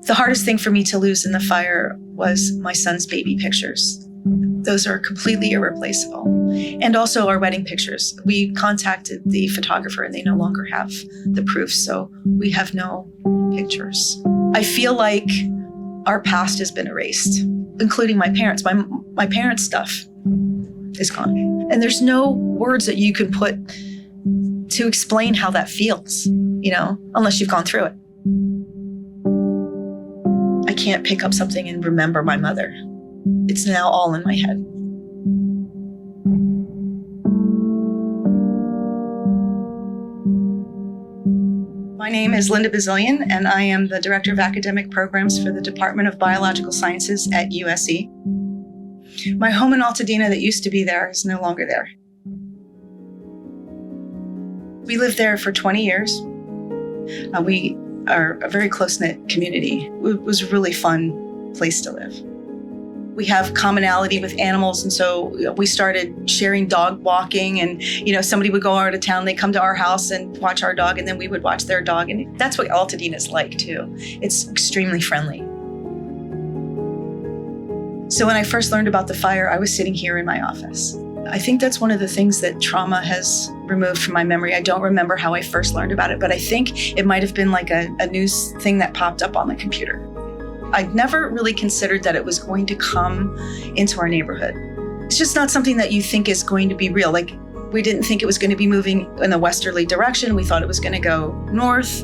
The hardest thing for me to lose in the fire was my son's baby pictures. Those are completely irreplaceable. And also our wedding pictures. We contacted the photographer and they no longer have the proof, so we have no pictures. I feel like our past has been erased, including my parents. My parents' stuff is gone. And there's no words that you can put to explain how that feels, unless you've gone through it. I can't pick up something and remember my mother. It's now all in my head. My name is Linda Bazilian, and I am the Director of Academic Programs for the Department of Biological Sciences at USC. My home in Altadena that used to be there is no longer there. We lived there for 20 years. We are a very close-knit community. It was a really fun place to live. We have commonality with animals, and so we started sharing dog walking, and somebody would go out of town, they'd come to our house and watch our dog, and then we would watch their dog, and that's what Altadena is like too. It's extremely friendly. So when I first learned about the fire, I was sitting here in my office. I think that's one of the things that trauma has removed from my memory. I don't remember how I first learned about it, but I think it might have been like a news thing that popped up on the computer. I'd never really considered that it was going to come into our neighborhood. It's just not something that you think is going to be real. Like, we didn't think it was going to be moving in a westerly direction. We thought it was going to go north.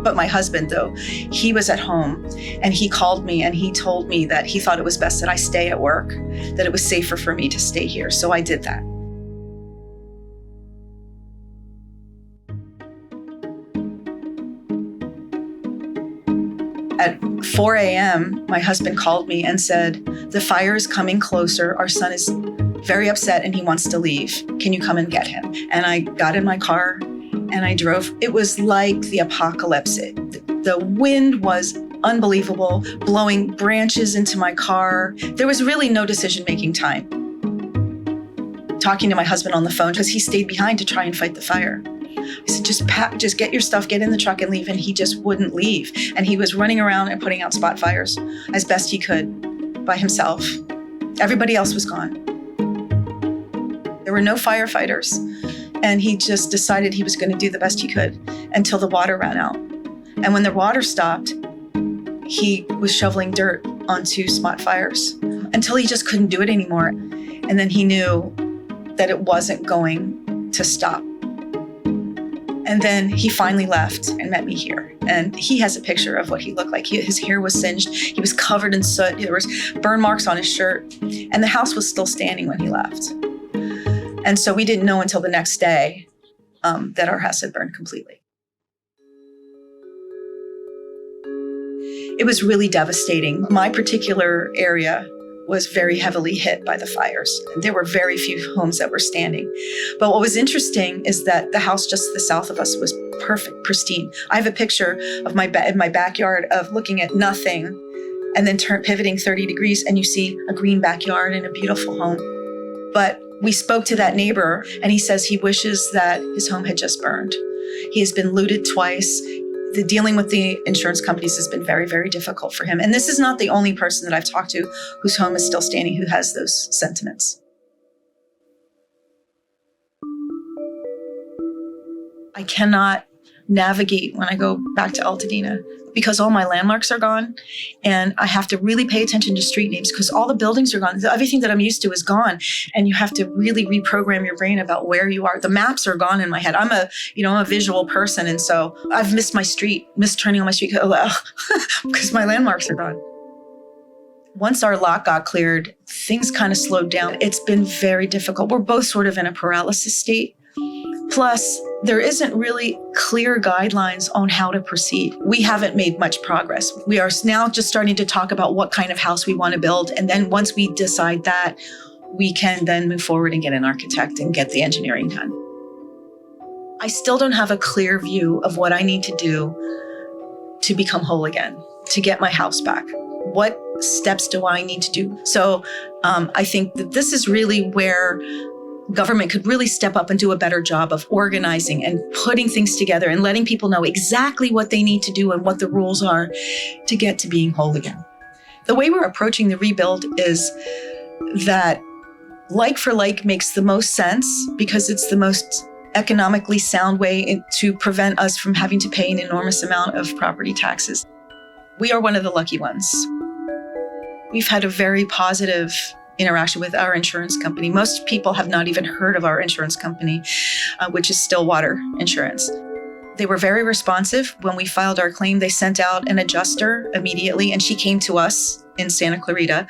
But my husband, though, he was at home and he called me and he told me that he thought it was best that I stay at work, that it was safer for me to stay here. So I did that. At 4 a.m., my husband called me and said, "The fire is coming closer. Our son is very upset and he wants to leave. Can you come and get him?" And I got in my car and I drove. It was like the apocalypse. The wind was unbelievable, blowing branches into my car. There was really no decision-making time. Talking to my husband on the phone because he stayed behind to try and fight the fire. I said, just get your stuff, get in the truck and leave. And he just wouldn't leave. And he was running around and putting out spot fires as best he could by himself. Everybody else was gone. There were no firefighters. And he just decided he was going to do the best he could until the water ran out. And when the water stopped, he was shoveling dirt onto spot fires until he just couldn't do it anymore. And then he knew that it wasn't going to stop. And then he finally left and met me here. And he has a picture of what he looked like. His hair was singed. He was covered in soot. There was burn marks on his shirt. And the house was still standing when he left. And so we didn't know until the next day that our house had burned completely. It was really devastating. My particular area was very heavily hit by the fires. There were very few homes that were standing. But what was interesting is that the house just to the south of us was perfect, pristine. I have a picture of my backyard of looking at nothing and then pivoting 30 degrees, and you see a green backyard and a beautiful home. But we spoke to that neighbor, and he says he wishes that his home had just burned. He has been looted twice. The dealing with the insurance companies has been very, very difficult for him. And this is not the only person that I've talked to whose home is still standing who has those sentiments. I cannot navigate when I go back to Altadena because all my landmarks are gone, and I have to really pay attention to street names because all the buildings are gone. Everything that I'm used to is gone, and you have to really reprogram your brain about where you are. The maps are gone in my head. I'm a visual person, and so I've missed my street, missed turning on my street because my landmarks are gone. Once our lot got cleared, things kind of slowed down. It's been very difficult. We're both sort of in a paralysis state. Plus, there isn't really clear guidelines on how to proceed. We haven't made much progress. We are now just starting to talk about what kind of house we want to build. And then once we decide that, we can then move forward and get an architect and get the engineering done. I still don't have a clear view of what I need to do to become whole again, to get my house back. What steps do I need to do? So I think that this is really where government could really step up and do a better job of organizing and putting things together and letting people know exactly what they need to do and what the rules are to get to being whole again. The way we're approaching the rebuild is that like for like makes the most sense because it's the most economically sound way to prevent us from having to pay an enormous amount of property taxes. We are one of the lucky ones. We've had a very positive interaction with our insurance company. Most people have not even heard of our insurance company, which is Stillwater Insurance. They were very responsive. When we filed our claim, they sent out an adjuster immediately, and she came to us in Santa Clarita.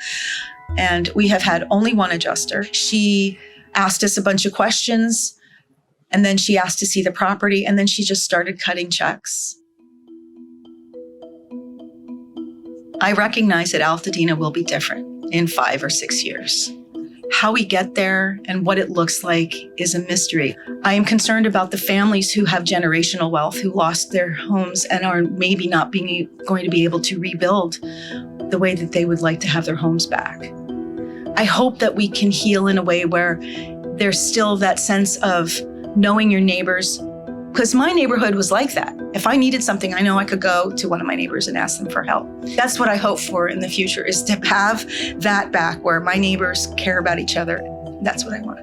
And we have had only one adjuster. She asked us a bunch of questions, and then she asked to see the property, and then she just started cutting checks. I recognize that Altadena will be different in 5 or 6 years. How we get there and what it looks like is a mystery. I am concerned about the families who have generational wealth, who lost their homes and are maybe not going to be able to rebuild the way that they would like to have their homes back. I hope that we can heal in a way where there's still that sense of knowing your neighbors, because my neighborhood was like that. If I needed something, I know I could go to one of my neighbors and ask them for help. That's what I hope for in the future, is to have that back where my neighbors care about each other. That's what I want.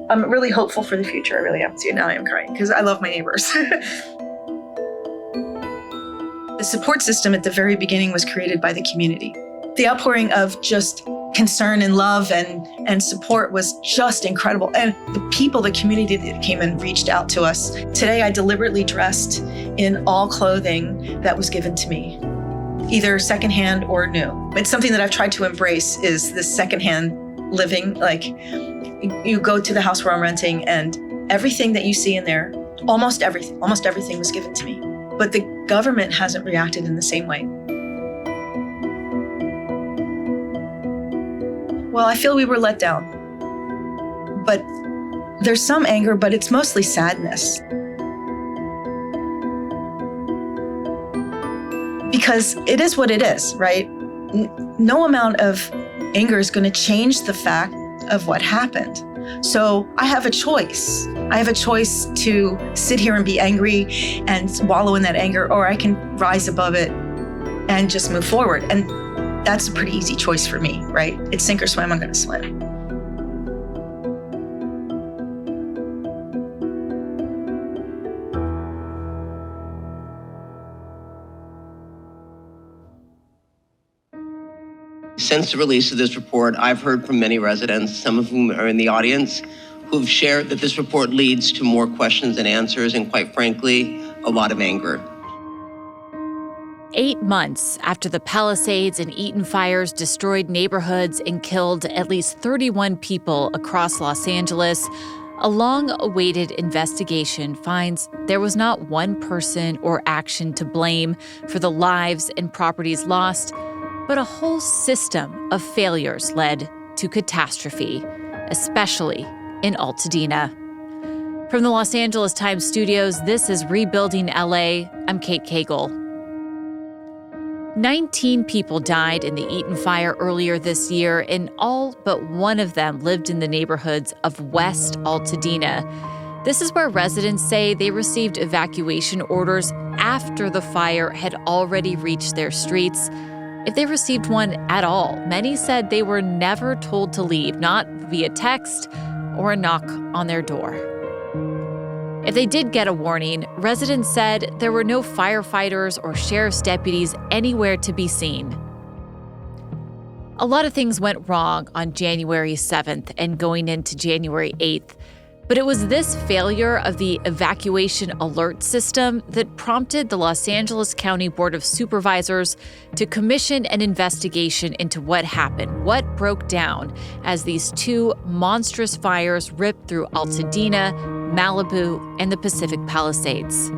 I'm really hopeful for the future. I really am. See, now I am crying because I love my neighbors. The support system at the very beginning was created by the community. The outpouring of just concern and love and support was just incredible. And the people, the community that came and reached out to us. Today, I deliberately dressed in all clothing that was given to me, either secondhand or new. It's something that I've tried to embrace, is this secondhand living. Like, you go to the house where I'm renting and everything that you see in there, almost everything was given to me. But the government hasn't reacted in the same way. Well, I feel we were let down. But there's some anger, but it's mostly sadness. Because it is what it is, right? No amount of anger is going to change the fact of what happened. So I have a choice. I have a choice to sit here and be angry and wallow in that anger, or I can rise above it and just move forward. And that's a pretty easy choice for me, right? It's sink or swim, I'm going to swim. Since the release of this report, I've heard from many residents, some of whom are in the audience, who've shared that this report leads to more questions than answers and, quite frankly, a lot of anger. 8 months after the Palisades and Eaton fires destroyed neighborhoods and killed at least 31 people across Los Angeles, a long-awaited investigation finds there was not one person or action to blame for the lives and properties lost, but a whole system of failures led to catastrophe, especially in Altadena. From the Los Angeles Times studios, this is Rebuilding LA. I'm Kate Cagle. 19 people died in the Eaton Fire earlier this year, and all but one of them lived in the neighborhoods of West Altadena. This is where residents say they received evacuation orders after the fire had already reached their streets. If they received one at all, many said they were never told to leave, not via text or a knock on their door. If they did get a warning, residents said there were no firefighters or sheriff's deputies anywhere to be seen. A lot of things went wrong on January 7th and going into January 8th, but it was this failure of the evacuation alert system that prompted the Los Angeles County Board of Supervisors to commission an investigation into what happened, what broke down as these two monstrous fires ripped through Altadena, Malibu, and the Pacific Palisades.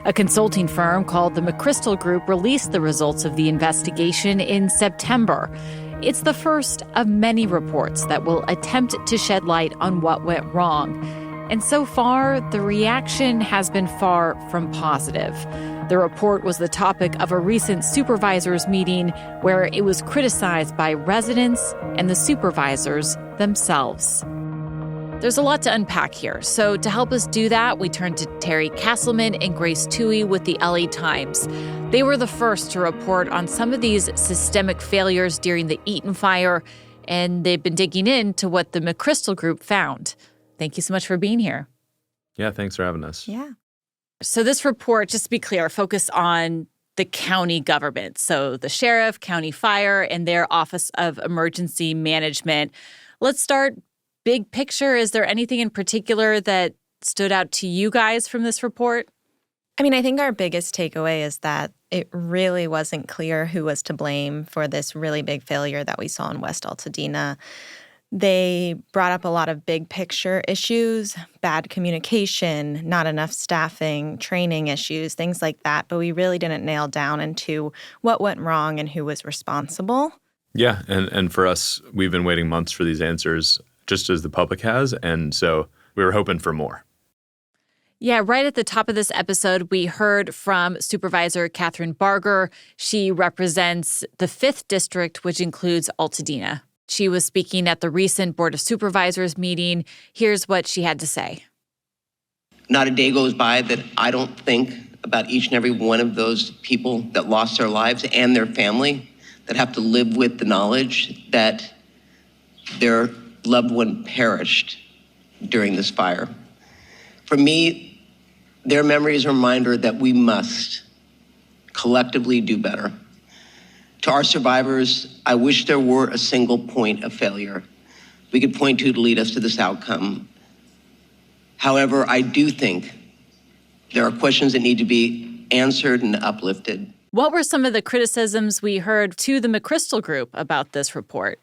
A consulting firm called the McChrystal Group released the results of the investigation in September. It's the first of many reports that will attempt to shed light on what went wrong. And so far, the reaction has been far from positive. The report was the topic of a recent supervisors meeting where it was criticized by residents and the supervisors themselves. There's a lot to unpack here. So to help us do that, we turned to Terry Castleman and Grace Toohey with the LA Times. They were the first to report on some of these systemic failures during the Eaton Fire, and they've been digging into what the McChrystal Group found. Thank you so much for being here. Yeah, thanks for having us. Yeah. So this report, just to be clear, focused on the county government. So the sheriff, county fire, and their Office of Emergency Management. Let's start big picture. Is there anything in particular that stood out to you guys from this report? I mean, I think our biggest takeaway is that it really wasn't clear who was to blame for this really big failure that we saw in West Altadena. They brought up a lot of big picture issues, bad communication, not enough staffing, training issues, things like that. But we really didn't nail down into what went wrong and who was responsible. Yeah, and for us, we've been waiting months for these answers, just as the public has, and so we were hoping for more. Yeah, right at the top of this episode, we heard from Supervisor Catherine Barger. She represents the 5th District, which includes Altadena. She was speaking at the recent Board of Supervisors meeting. Here's what she had to say. Not a day goes by that I don't think about each and every one of those people that lost their lives and their family, that have to live with the knowledge that their loved one perished during this fire. For me, their memory is a reminder that we must collectively do better. To our survivors, I wish there were a single point of failure we could point to lead us to this outcome. However, I do think there are questions that need to be answered and uplifted. What were some of the criticisms we heard to the McChrystal Group about this report?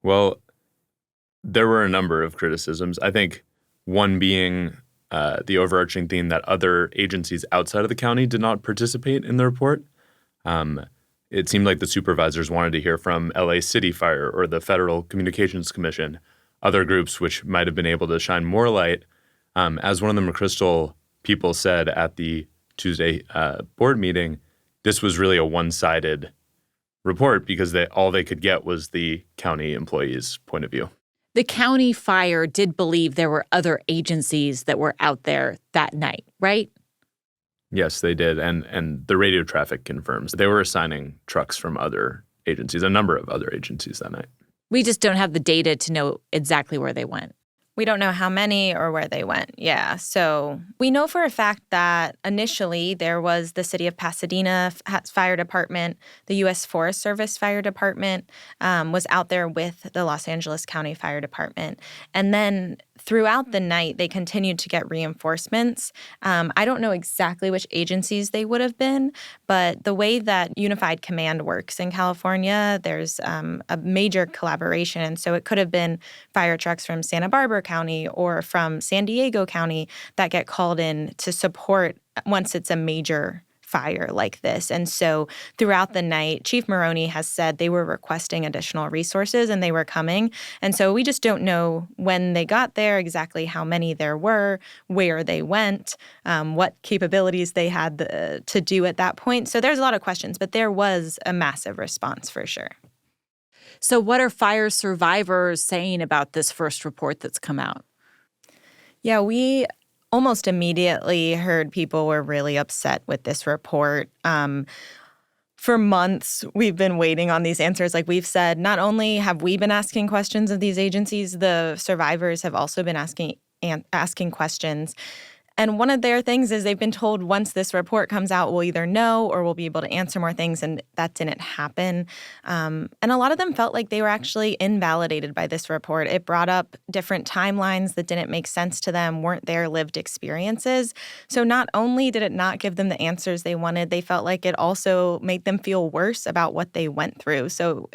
Well, there were a number of criticisms. I think one being the overarching theme that other agencies outside of the county did not participate in the report. It seemed like the supervisors wanted to hear from LA City Fire or the Federal Communications Commission, other groups which might have been able to shine more light. As one of the McChrystal people said at the Tuesday board meeting, this was really a one-sided report because all they could get was the county employees' point of view. The county fire did believe there were other agencies that were out there that night, right? Yes, they did. And the radio traffic confirms they were assigning trucks from other agencies, a number of other agencies that night. We just don't have the data to know exactly where they went. We don't know how many or where they went. Yeah. So we know for a fact that initially there was the City of Pasadena Fire Department, the U.S. Forest Service Fire Department was out there with the Los Angeles County Fire Department. And then throughout the night, they continued to get reinforcements. I don't know exactly which agencies they would have been, but the way that Unified Command works in California, there's a major collaboration. And so it could have been fire trucks from Santa Barbara County or from San Diego County that get called in to support once it's a major fire like this. And so throughout the night, Chief Maroney has said they were requesting additional resources and they were coming. And so we just don't know when they got there, exactly how many there were, where they went, what capabilities they had to do at that point. So there's a lot of questions, but there was a massive response for sure. So what are fire survivors saying about this first report that's come out? Yeah, we almost immediately heard people were really upset with this report. For months, we've been waiting on these answers. Like we've said, not only have we been asking questions of these agencies, the survivors have also been asking questions. And one of their things is they've been told once this report comes out, we'll either know or we'll be able to answer more things, and that didn't happen. And a lot of them felt like they were actually invalidated by this report. It brought up different timelines that didn't make sense to them, weren't their lived experiences. So not only did it not give them the answers they wanted, they felt like it also made them feel worse about what they went through. So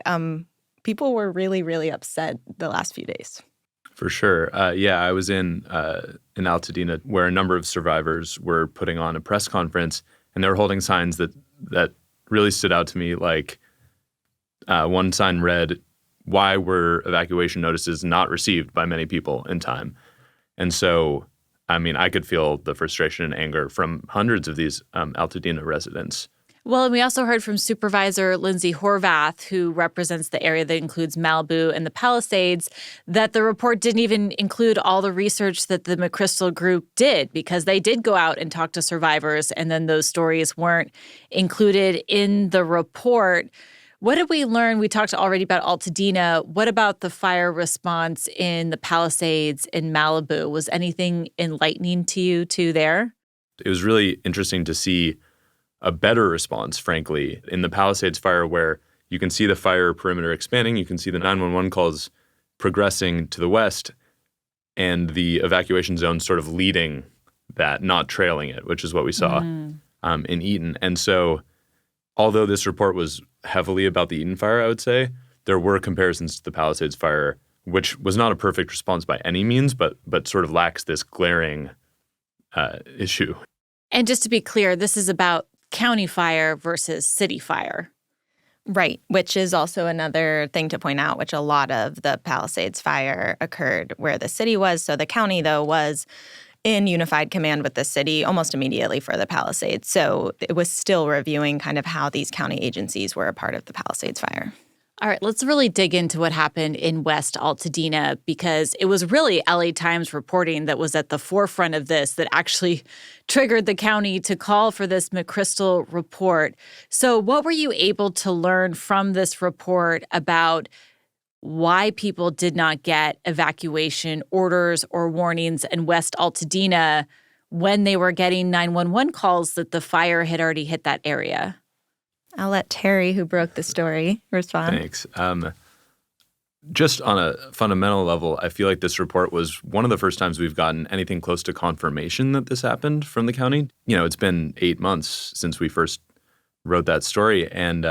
people were really, really upset the last few days. For sure. I was in Altadena where a number of survivors were putting on a press conference, and they were holding signs that really stood out to me. Like one sign read, "Why were evacuation notices not received by many people in time?" And so, I mean, I could feel the frustration and anger from hundreds of these Altadena residents. Well, and we also heard from Supervisor Lindsay Horvath, who represents the area that includes Malibu and the Palisades, that the report didn't even include all the research that the McChrystal Group did, because they did go out and talk to survivors, and then those stories weren't included in the report. What did we learn? We talked already about Altadena. What about the fire response in the Palisades in Malibu? Was anything enlightening to you too there? It was really interesting to see a better response, frankly, in the Palisades fire, where you can see the fire perimeter expanding, you can see the 911 calls progressing to the west, and the evacuation zone sort of leading that, not trailing it, which is what we saw in Eaton. And so, although this report was heavily about the Eaton fire, I would say, there were comparisons to the Palisades fire, which was not a perfect response by any means, but sort of lacks this glaring issue. And just to be clear, this is about county fire versus city fire. Right, which is also another thing to point out, which a lot of the Palisades fire occurred where the city was. So the county, though, was in unified command with the city almost immediately for the Palisades. So it was still reviewing kind of how these county agencies were a part of the Palisades fire. All right, let's really dig into what happened in West Altadena, because it was really LA Times reporting that was at the forefront of this that actually triggered the county to call for this McChrystal report. So what were you able to learn from this report about why people did not get evacuation orders or warnings in West Altadena when they were getting 911 calls that the fire had already hit that area? I'll let Terry, who broke the story, respond. Thanks. Just on a fundamental level, I feel like this report was one of the first times we've gotten anything close to confirmation that this happened from the county. You know, it's been 8 months since we first wrote that story, and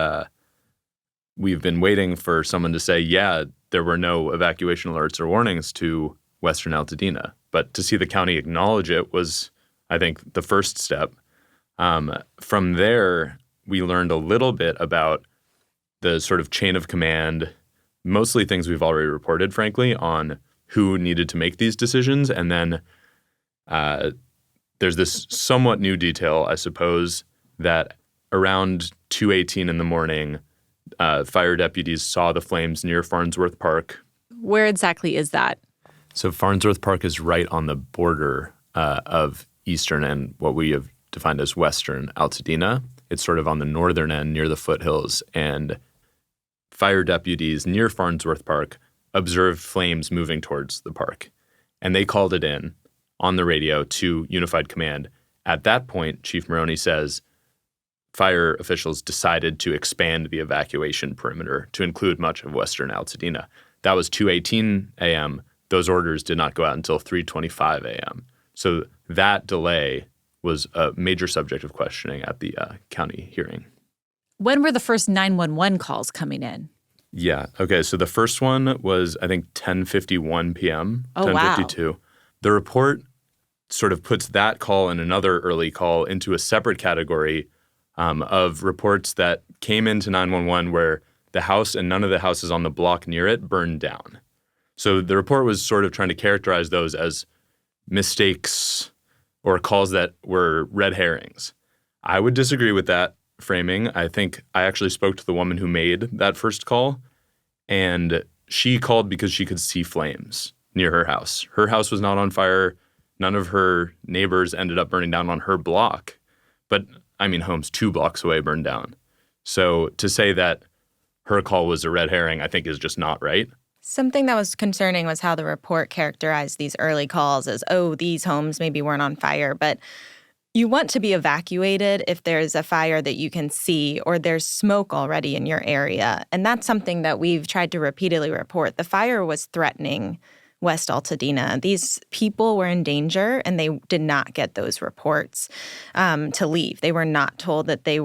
we've been waiting for someone to say, yeah, there were no evacuation alerts or warnings to Western Altadena. But to see the county acknowledge it was, I think, the first step. From there, we learned a little bit about the sort of chain of command, mostly things we've already reported, frankly, on who needed to make these decisions. And then there's this somewhat new detail, I suppose, that around 2:18 in the morning, fire deputies saw the flames near Farnsworth Park. Where exactly is that? So Farnsworth Park is right on the border of eastern and what we have defined as Western Altadena. It's sort of on the northern end near the foothills, and fire deputies near Farnsworth Park observed flames moving towards the park, and they called it in on the radio to Unified Command. At that point, Chief Maroney says fire officials decided to expand the evacuation perimeter to include much of Western Altadena. That was 2:18 a.m. Those orders did not go out until 3:25 a.m. So that delay was a major subject of questioning at the county hearing. When were the first 911 calls coming in? Yeah. Okay. So the first one was, I think, 10:51 p.m., Oh, 10:52. wow. The report sort of puts that call and another early call into a separate category of reports that came into 911 where the house and none of the houses on the block near it burned down. So the report was sort of trying to characterize those as mistakes or calls that were red herrings. I would disagree with that framing. I think I actually spoke to the woman who made that first call, and she called because she could see flames near her house. Her house was not on fire. None of her neighbors ended up burning down on her block. But, I mean, homes 2 blocks away burned down. So to say that her call was a red herring, I think is just not right. Something that was concerning was how the report characterized these early calls as, oh, these homes maybe weren't on fire, but you want to be evacuated if there's a fire that you can see or there's smoke already in your area. And that's something that we've tried to repeatedly report. The fire was threatening West Altadena. These people were in danger, and they did not get those reports to leave. They were not told that they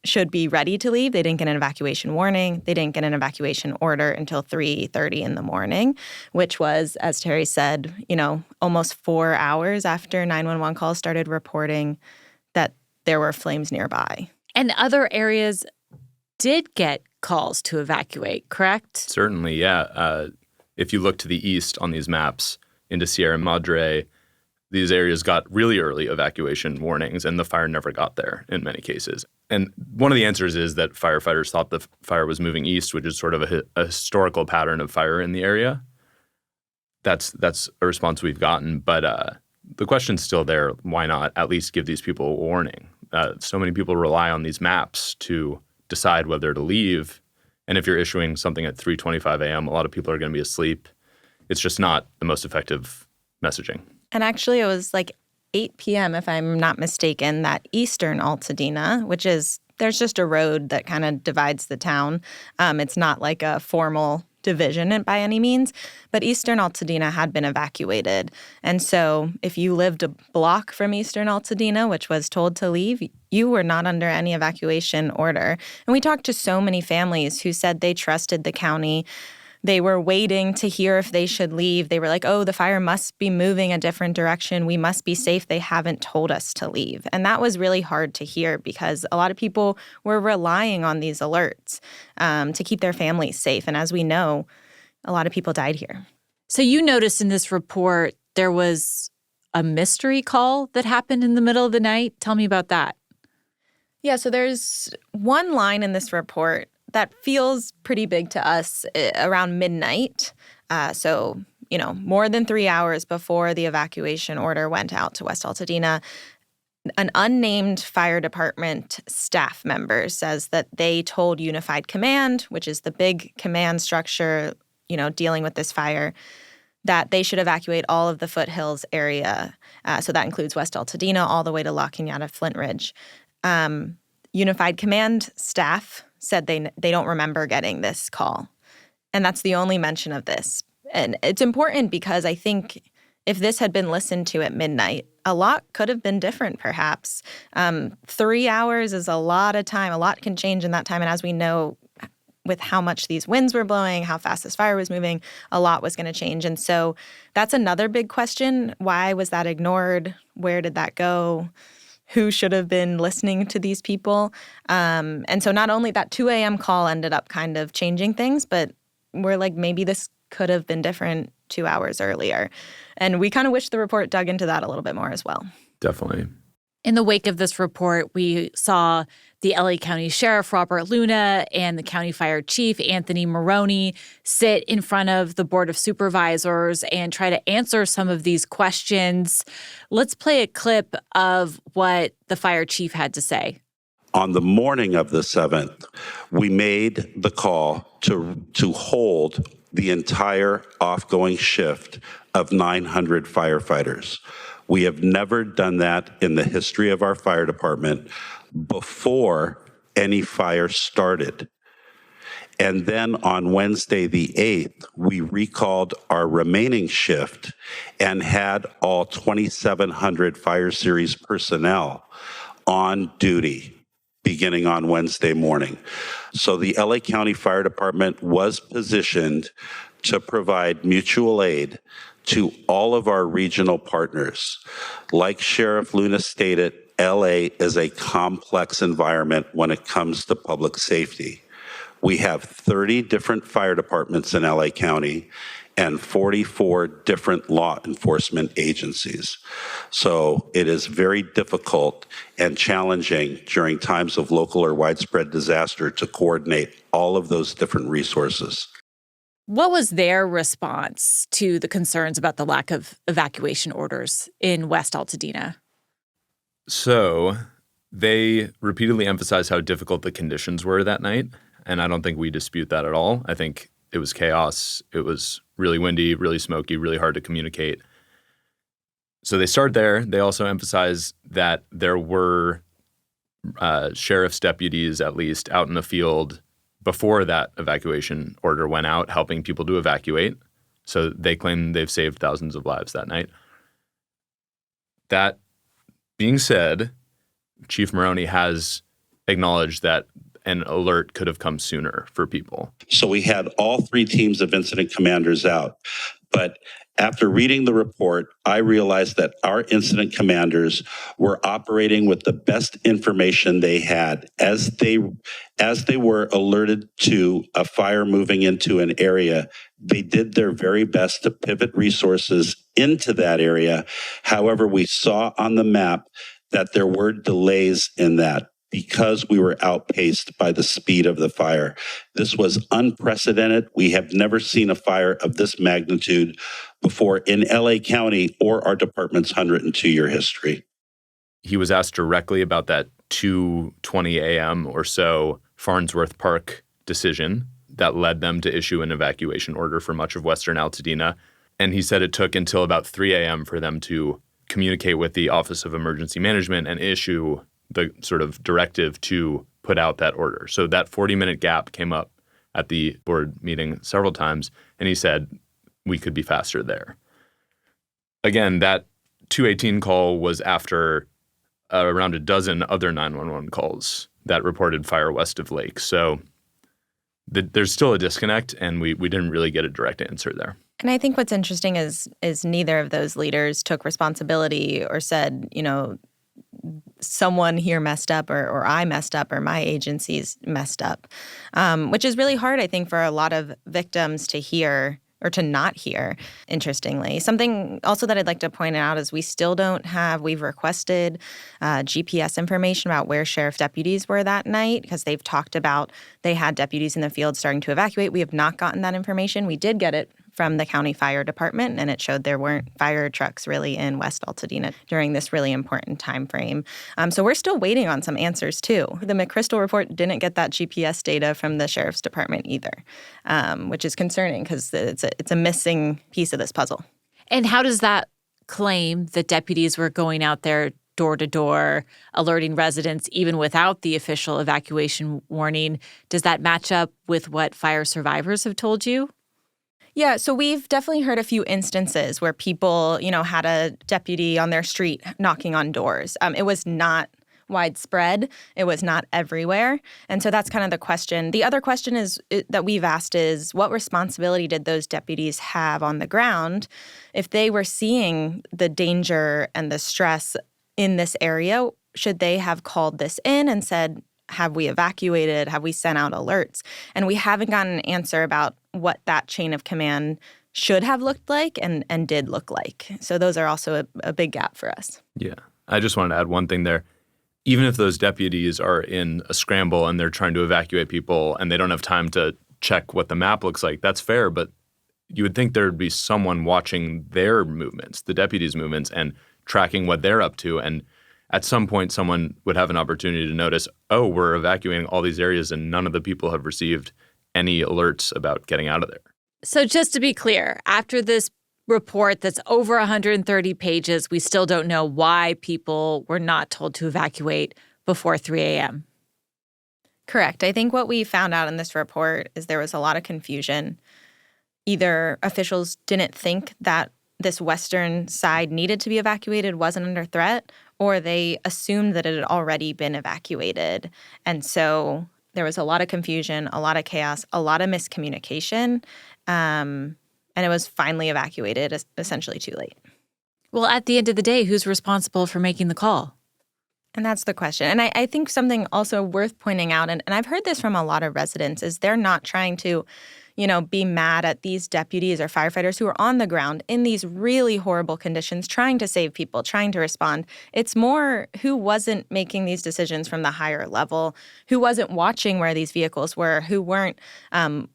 should be ready to leave. They didn't get an evacuation warning. They didn't get an evacuation order until 3:30 in the morning, which was, as Terry said, almost 4 hours after 911 calls started reporting that there were flames nearby. And other areas did get calls to evacuate, correct? Certainly, yeah. If you look to the east on these maps into Sierra Madre, these areas got really early evacuation warnings, and the fire never got there in many cases. And one of the answers is that firefighters thought the fire was moving east, which is sort of a historical pattern of fire in the area. That's a response we've gotten. But the question's still there. Why not at least give these people a warning? So many people rely on these maps to decide whether to leave. And if you're issuing something at 3:25 a.m., a lot of people are going to be asleep. It's just not the most effective messaging. And actually, it was like 8 p.m., if I'm not mistaken, that eastern Altadena, which is, there's just a road that kind of divides the town. It's not like a formal division by any means, but eastern Altadena had been evacuated. And so if you lived a block from eastern Altadena, which was told to leave, you were not under any evacuation order. And we talked to so many families who said they trusted the county. They were waiting to hear if they should leave. They were like, oh, the fire must be moving a different direction. We must be safe. They haven't told us to leave. And that was really hard to hear because a lot of people were relying on these alerts to keep their families safe. And as we know, a lot of people died here. So you noticed in this report there was a mystery call that happened in the middle of the night. Tell me about that. Yeah, so there's one line in this report that feels pretty big to us around midnight. So, more than 3 hours before the evacuation order went out to West Altadena, an unnamed fire department staff member says that they told Unified Command, which is the big command structure, dealing with this fire, that they should evacuate all of the foothills area. So that includes West Altadena all the way to La Cañada Flint Ridge. Unified Command staff said they don't remember getting this call. And that's the only mention of this. And it's important because I think if this had been listened to at midnight, a lot could have been different, perhaps. 3 hours is a lot of time. A lot can change in that time. And as we know, with how much these winds were blowing, how fast this fire was moving, a lot was going to change. And so that's another big question. Why was that ignored? Where did that go? Who should have been listening to these people? And so not only that 2 a.m. call ended up kind of changing things, but we're like, maybe this could have been different 2 hours earlier. And we kind of wish the report dug into that a little bit more as well. Definitely. In the wake of this report, we saw the LA County Sheriff Robert Luna and the County Fire Chief Anthony Maroney sit in front of the Board of Supervisors and try to answer some of these questions. Let's play a clip of what the fire chief had to say. On the morning of the 7th, we made the call to hold the entire off-going shift of 900 firefighters. We have never done that in the history of our fire department before any fire started. And then on Wednesday the 8th, we recalled our remaining shift and had all 2,700 Fire Series personnel on duty beginning on Wednesday morning. So the LA County Fire Department was positioned to provide mutual aid to all of our regional partners. Like Sheriff Luna stated, LA is a complex environment when it comes to public safety. We have 30 different fire departments in LA County and 44 different law enforcement agencies. So it is very difficult and challenging during times of local or widespread disaster to coordinate all of those different resources. What was their response to the concerns about the lack of evacuation orders in West Altadena? So they repeatedly emphasized how difficult the conditions were that night, and I don't think we dispute that at all. I think it was chaos. It was really windy, really smoky, really hard to communicate. So they start there. They also emphasize that there were sheriff's deputies, at least, out in the field before that evacuation order went out, helping people to evacuate. So they claim they've saved thousands of lives that night. That being said, Chief Maroney has acknowledged that an alert could have come sooner for people. So we had all 3 teams of incident commanders out. But after reading the report, I realized that our incident commanders were operating with the best information they had. As they were alerted to a fire moving into an area, they did their very best to pivot resources into that area. However, we saw on the map that there were delays in that. because we were outpaced by the speed of the fire. This was unprecedented. We have never seen a fire of this magnitude before in LA County or our department's 102-year history. He was asked directly about that 2:20 a.m. or so Farnsworth Park decision that led them to issue an evacuation order for much of Western Altadena. And he said it took until about 3 a.m. for them to communicate with the Office of Emergency Management and issue the sort of directive to put out that order. So that 40-minute gap came up at the board meeting several times, and he said we could be faster there. Again, that 2:18 call was after around a dozen other 911 calls that reported fire west of Lake. So there's still a disconnect, and we didn't really get a direct answer there. And I think what's interesting is neither of those leaders took responsibility or said, someone here messed up or I messed up or my agency's messed up, which is really hard, I think, for a lot of victims to hear or to not hear, interestingly. Something also that I'd like to point out is we've requested GPS information about where sheriff deputies were that night because they've talked about they had deputies in the field starting to evacuate. We have not gotten that information. We did get it from the county fire department, and it showed there weren't fire trucks really in West Altadena during this really important time frame. So we're still waiting on some answers, too. The McChrystal report didn't get that GPS data from the sheriff's department either, which is concerning because it's a missing piece of this puzzle. And how does that claim that deputies were going out there door to door, alerting residents even without the official evacuation warning, does that match up with what fire survivors have told you? Yeah, so we've definitely heard a few instances where people, had a deputy on their street knocking on doors. It was not widespread. It was not everywhere. And so that's kind of the question. The other question that we've asked is, what responsibility did those deputies have on the ground if they were seeing the danger and the stress in this area? Should they have called this in and said, have we evacuated? Have we sent out alerts? And we haven't gotten an answer about what that chain of command should have looked like and did look like. So those are also a big gap for us. Yeah. I just wanted to add one thing there. Even if those deputies are in a scramble and they're trying to evacuate people and they don't have time to check what the map looks like, that's fair. But you would think there would be someone watching their movements, the deputies' movements, and tracking what they're up to. And at some point, someone would have an opportunity to notice, oh, we're evacuating all these areas and none of the people have received any alerts about getting out of there. So just to be clear, after this report that's over 130 pages, we still don't know why people were not told to evacuate before 3 a.m. Correct. I think what we found out in this report is there was a lot of confusion. Either officials didn't think that this western side needed to be evacuated, wasn't under threat, or they assumed that it had already been evacuated. And so there was a lot of confusion, a lot of chaos, a lot of miscommunication, and it was finally evacuated, essentially too late. Well, at the end of the day, who's responsible for making the call? And that's the question. And I think something also worth pointing out, and I've heard this from a lot of residents, is they're not trying to be mad at these deputies or firefighters who are on the ground in these really horrible conditions, trying to save people, trying to respond. It's more who wasn't making these decisions from the higher level, who wasn't watching where these vehicles were, who weren't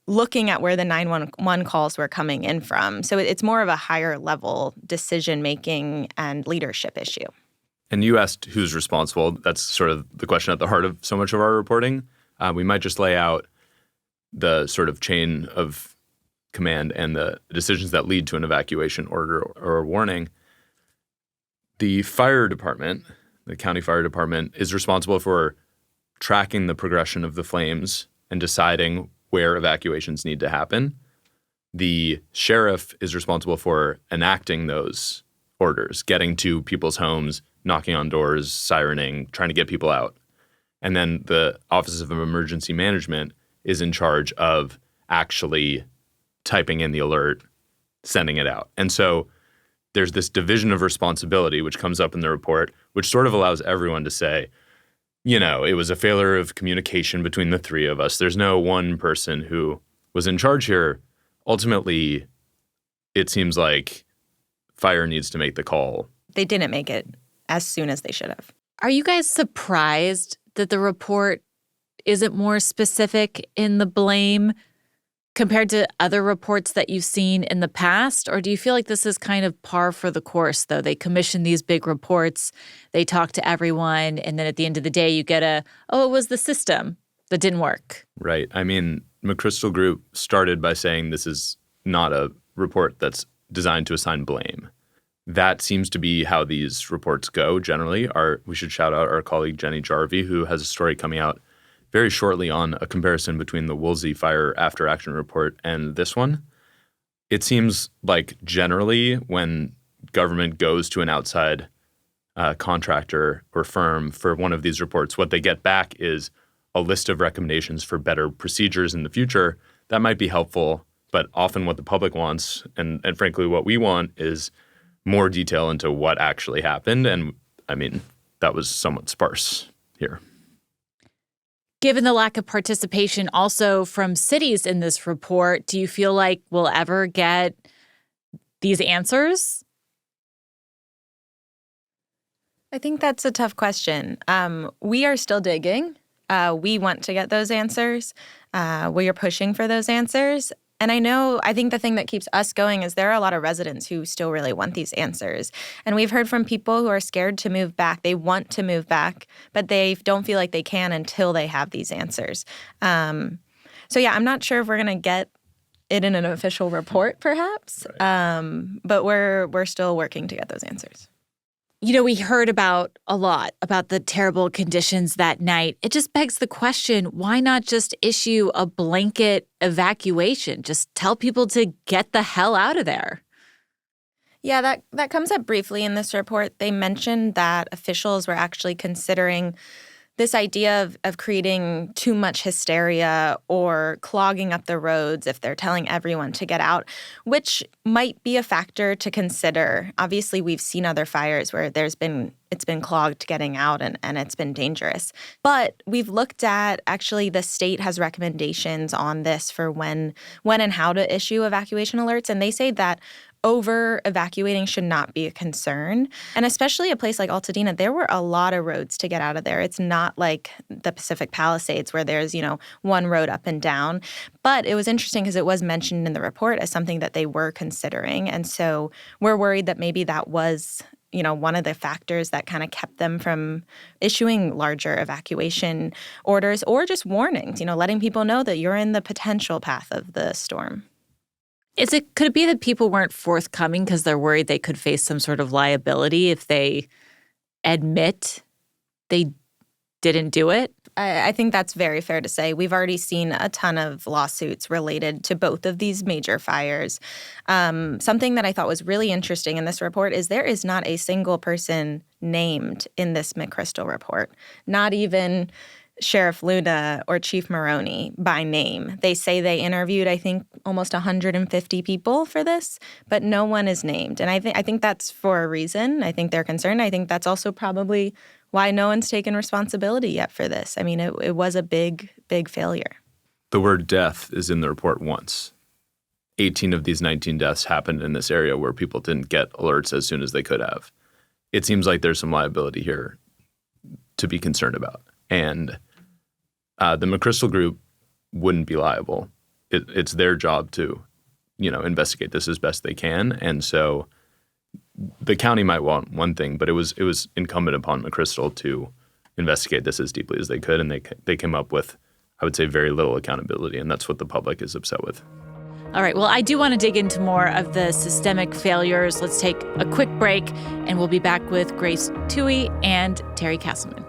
looking at where the 911 calls were coming in from. So it's more of a higher level decision-making and leadership issue. And you asked who's responsible. That's sort of the question at the heart of so much of our reporting. We might just lay out the sort of chain of command and the decisions that lead to an evacuation order or a warning. The fire department, the county fire department, is responsible for tracking the progression of the flames and deciding where evacuations need to happen. The sheriff is responsible for enacting those orders, getting to people's homes, knocking on doors, sirening, trying to get people out. And then the Office of Emergency Management is in charge of actually typing in the alert, sending it out. And so there's this division of responsibility, which comes up in the report, which sort of allows everyone to say, it was a failure of communication between the three of us. There's no one person who was in charge here. Ultimately, it seems like fire needs to make the call. They didn't make it as soon as they should have. Are you guys surprised that the report isn't more specific in the blame compared to other reports that you've seen in the past? Or do you feel like this is kind of par for the course, though? They commission these big reports, they talk to everyone, and then at the end of the day, you get it was the system that didn't work. Right. I mean, McChrystal Group started by saying this is not a report that's designed to assign blame. That seems to be how these reports go generally. We should shout out our colleague Jenny Jarvie, who has a story coming out very shortly on a comparison between the Woolsey Fire After Action report and this one. It seems like generally when government goes to an outside contractor or firm for one of these reports, what they get back is a list of recommendations for better procedures in the future. That might be helpful, but often what the public wants, and frankly what we want, is more detail into what actually happened. And I mean, that was somewhat sparse here. Given the lack of participation also from cities in this report, do you feel like we'll ever get these answers? I think that's a tough question. We are still digging. We want to get those answers. We are pushing for those answers. And I think the thing that keeps us going is there are a lot of residents who still really want these answers. And we've heard from people who are scared to move back. They want to move back, but they don't feel like they can until they have these answers. I'm not sure if we're going to get it in an official report, perhaps. Right. But we're still working to get those answers. You know, we heard a lot about the terrible conditions that night. It just begs the question, why not just issue a blanket evacuation? Just tell people to get the hell out of there. Yeah, that comes up briefly in this report. They mentioned that officials were actually considering this idea of creating too much hysteria or clogging up the roads if they're telling everyone to get out, which might be a factor to consider. Obviously, we've seen other fires where it's been clogged getting out and it's been dangerous. But we've looked at, actually, the state has recommendations on this for when and how to issue evacuation alerts. And they say that over-evacuating should not be a concern. And especially a place like Altadena, there were a lot of roads to get out of there. It's not like the Pacific Palisades where there's, one road up and down. But it was interesting because it was mentioned in the report as something that they were considering. And so we're worried that maybe that was, one of the factors that kind of kept them from issuing larger evacuation orders or just warnings, letting people know that you're in the potential path of the storm. Could it be that people weren't forthcoming because they're worried they could face some sort of liability if they admit they didn't do it? I think that's very fair to say. We've already seen a ton of lawsuits related to both of these major fires. Something that I thought was really interesting in this report is there is not a single person named in this McChrystal report, not even Sheriff Luna or Chief Maroney by name. They say they interviewed, I think, almost 150 people for this, but no one is named. And I think that's for a reason. I think they're concerned. I think that's also probably why no one's taken responsibility yet for this. I mean, it was a big, big failure. The word death is in the report once. 18 of these 19 deaths happened in this area where people didn't get alerts as soon as they could have. It seems like there's some liability here to be concerned about. And the McChrystal Group wouldn't be liable. It's their job to, investigate this as best they can. And so the county might want one thing, but it was incumbent upon McChrystal to investigate this as deeply as they could. And they came up with, I would say, very little accountability. And that's what the public is upset with. All right. Well, I do want to dig into more of the systemic failures. Let's take a quick break, and we'll be back with Grace Toohey and Terry Castleman.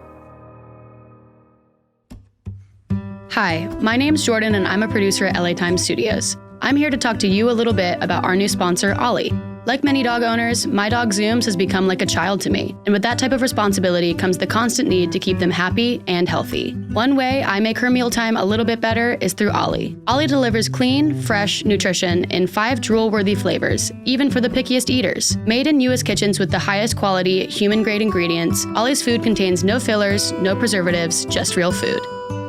Hi, my name's Jordan, and I'm a producer at LA Times Studios. I'm here to talk to you a little bit about our new sponsor, Ollie. Like many dog owners, my dog Zooms has become like a child to me. And with that type of responsibility comes the constant need to keep them happy and healthy. One way I make her mealtime a little bit better is through Ollie. Ollie delivers clean, fresh nutrition in 5 drool-worthy flavors, even for the pickiest eaters. Made in U.S. kitchens with the highest quality, human-grade ingredients, Ollie's food contains no fillers, no preservatives, just real food.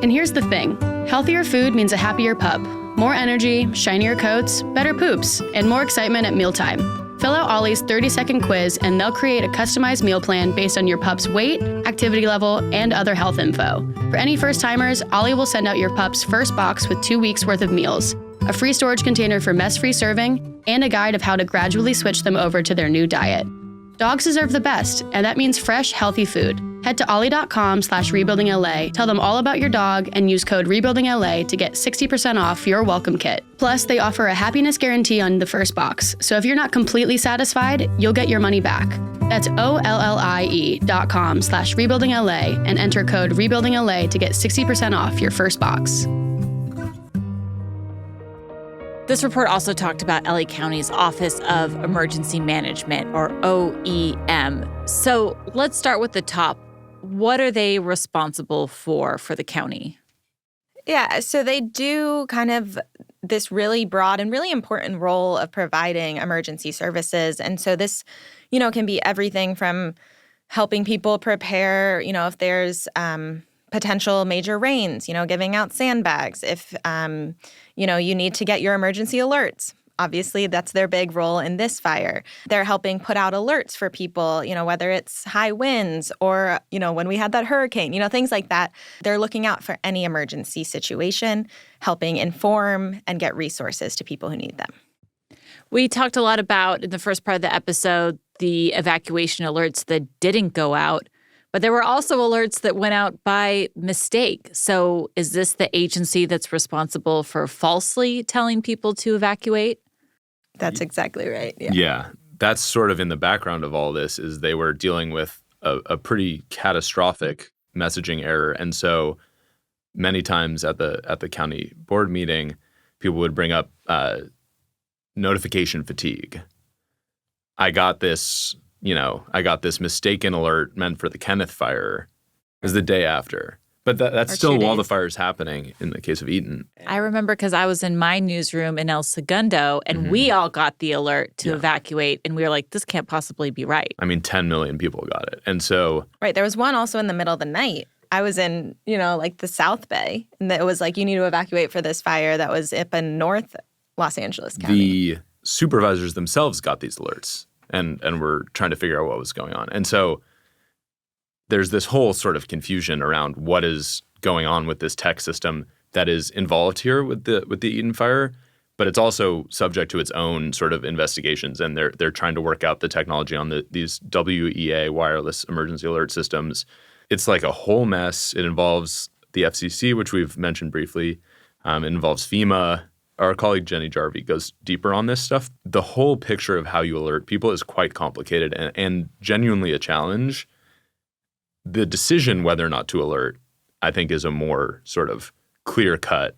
And here's the thing, healthier food means a happier pup, more energy, shinier coats, better poops, and more excitement at mealtime. Fill out Ollie's 30-second quiz and they'll create a customized meal plan based on your pup's weight, activity level, and other health info. For any first-timers, Ollie will send out your pup's first box with 2 weeks worth of meals, a free storage container for mess-free serving, and a guide of how to gradually switch them over to their new diet. Dogs deserve the best, and that means fresh, healthy food. Head to ollie.com/rebuildingla, tell them all about your dog, and use code RebuildingLA to get 60% off your welcome kit. Plus, they offer a happiness guarantee on the first box, so if you're not completely satisfied, you'll get your money back. That's OLLIE.com/rebuildingLA and enter code RebuildingLA to get 60% off your first box. This report also talked about LA County's Office of Emergency Management, or OEM. So let's start with the top. What are they responsible for the county? Yeah, so they do kind of this really broad and really important role of providing emergency services. And so this, can be everything from helping people prepare, if there's potential major rains, giving out sandbags. If, you need to get your emergency alerts. Obviously, that's their big role in this fire. They're helping put out alerts for people, whether it's high winds or, when we had that hurricane, things like that. They're looking out for any emergency situation, helping inform and get resources to people who need them. We talked a lot about, in the first part of the episode, the evacuation alerts that didn't go out. But there were also alerts that went out by mistake. So is this the agency that's responsible for falsely telling people to evacuate? That's exactly right. Yeah. That's sort of in the background of all this, is they were dealing with a pretty catastrophic messaging error. And so many times at the county board meeting, people would bring up notification fatigue. I got this mistaken alert meant for the Kenneth fire. It was the day after. But that's still while the fire's happening in the case of Eaton. I remember because I was in my newsroom in El Segundo, and we all got the alert to evacuate, and we were like, this can't possibly be right. 10 million people got it. And so... Right. There was one also in the middle of the night. I was in, the South Bay, and it was like, you need to evacuate for this fire that was up in North Los Angeles County. The supervisors themselves got these alerts. And we're trying to figure out what was going on. And so there's this whole sort of confusion around what is going on with this tech system that is involved here with the Eaton fire, but it's also subject to its own sort of investigations. And they're trying to work out the technology on these WEA wireless emergency alert systems. It's like a whole mess. It involves the FCC, which we've mentioned briefly. It involves FEMA. Our colleague Jenny Jarvie goes deeper on this stuff. The whole picture of how you alert people is quite complicated and genuinely a challenge. The decision whether or not to alert, I think, is a more sort of clear-cut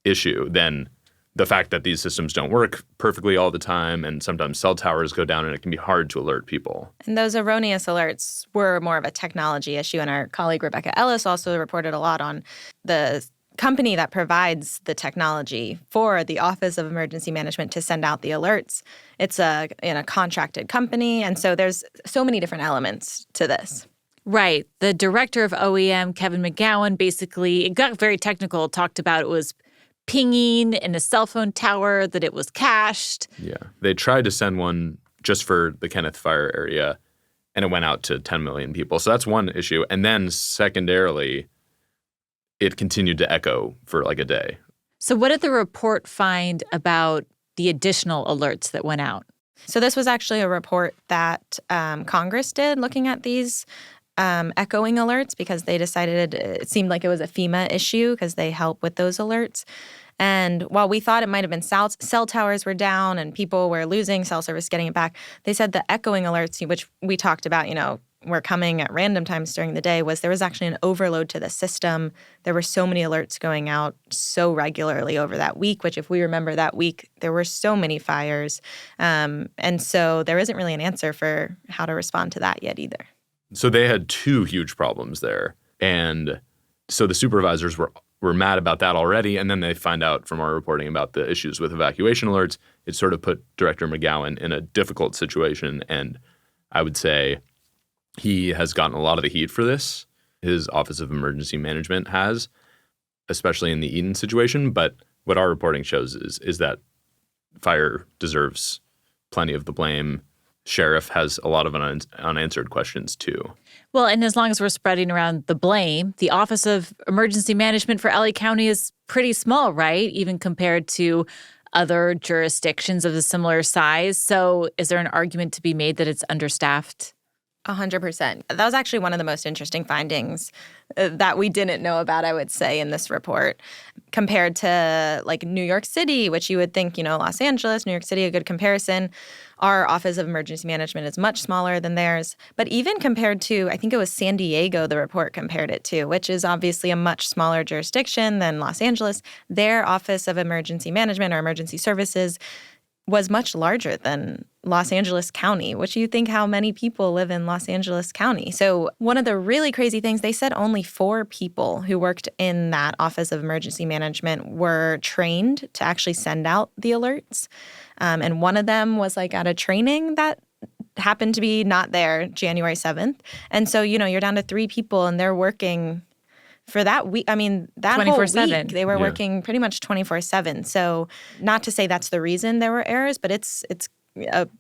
issue than the fact that these systems don't work perfectly all the time, and sometimes cell towers go down and it can be hard to alert people. And those erroneous alerts were more of a technology issue, and our colleague Rebecca Ellis also reported a lot on the company that provides the technology for the Office of Emergency Management to send out the alerts. It's a contracted company, and so there's so many different elements to this. Right. The director of OEM, Kevin McGowan, basically, it got very technical, talked about it was pinging in a cell phone tower, that it was cached. Yeah. They tried to send one just for the Kenneth Fire area, and it went out to 10 million people. So that's one issue. And then secondarily, it continued to echo for like a day. So what did the report find about the additional alerts that went out? So this was actually a report that Congress did looking at these echoing alerts, because they decided it seemed like it was a FEMA issue because they help with those alerts. And while we thought it might have been cell towers were down and people were losing cell service, getting it back, they said the echoing alerts, which we talked about, were coming at random times during the day, was there was actually an overload to the system. There were so many alerts going out so regularly over that week, which if we remember that week, there were so many fires. And so there isn't really an answer for how to respond to that yet either. So they had two huge problems there. And so the supervisors were mad about that already. And then they find out from our reporting about the issues with evacuation alerts. It sort of put Director McGowan in a difficult situation. And I would say he has gotten a lot of the heat for this. His Office of Emergency Management has, especially in the Eaton situation. But what our reporting shows is that fire deserves plenty of the blame. sheriff has a lot of unanswered questions too. Well, and as long as we're spreading around the blame, the Office of Emergency Management for LA County is pretty small, right? Even compared to other jurisdictions of a similar size. So is there an argument to be made that it's understaffed? 100%. That was actually one of the most interesting findings that we didn't know about, I would say, in this report, compared to like New York City, which you would think, Los Angeles, New York City, a good comparison. Our Office of Emergency Management is much smaller than theirs. But even compared to, I think it was San Diego, the report compared it to, which is obviously a much smaller jurisdiction than Los Angeles, their Office of Emergency Management or Emergency Services was much larger than Los Angeles County, which you think how many people live in Los Angeles County. So one of the really crazy things, they said only 4 people who worked in that Office of Emergency Management were trained to actually send out the alerts. And one of them was like at a training that happened to be not there January 7th. And so, you're down to 3 people and they're working for that week. I mean, that 24/7. whole week, they were working pretty much 24/7. So not to say that's the reason there were errors, but it's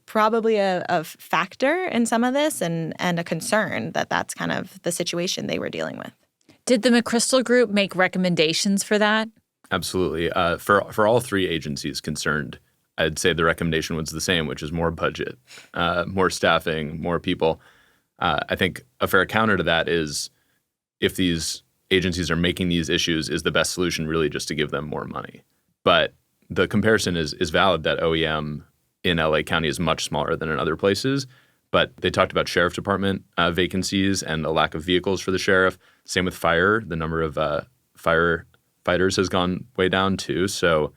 probably a factor in some of this and a concern that that's kind of the situation they were dealing with. Did the McChrystal Group make recommendations for that? Absolutely. For all 3 agencies concerned, I'd say the recommendation was the same, which is more budget, more staffing, more people. I think a fair counter to that is if these agencies are making these issues, is the best solution really just to give them more money? But the comparison is valid that OEM in LA County is much smaller than in other places. But they talked about sheriff department vacancies and a lack of vehicles for the sheriff. Same with fire. The number of firefighters has gone way down too. So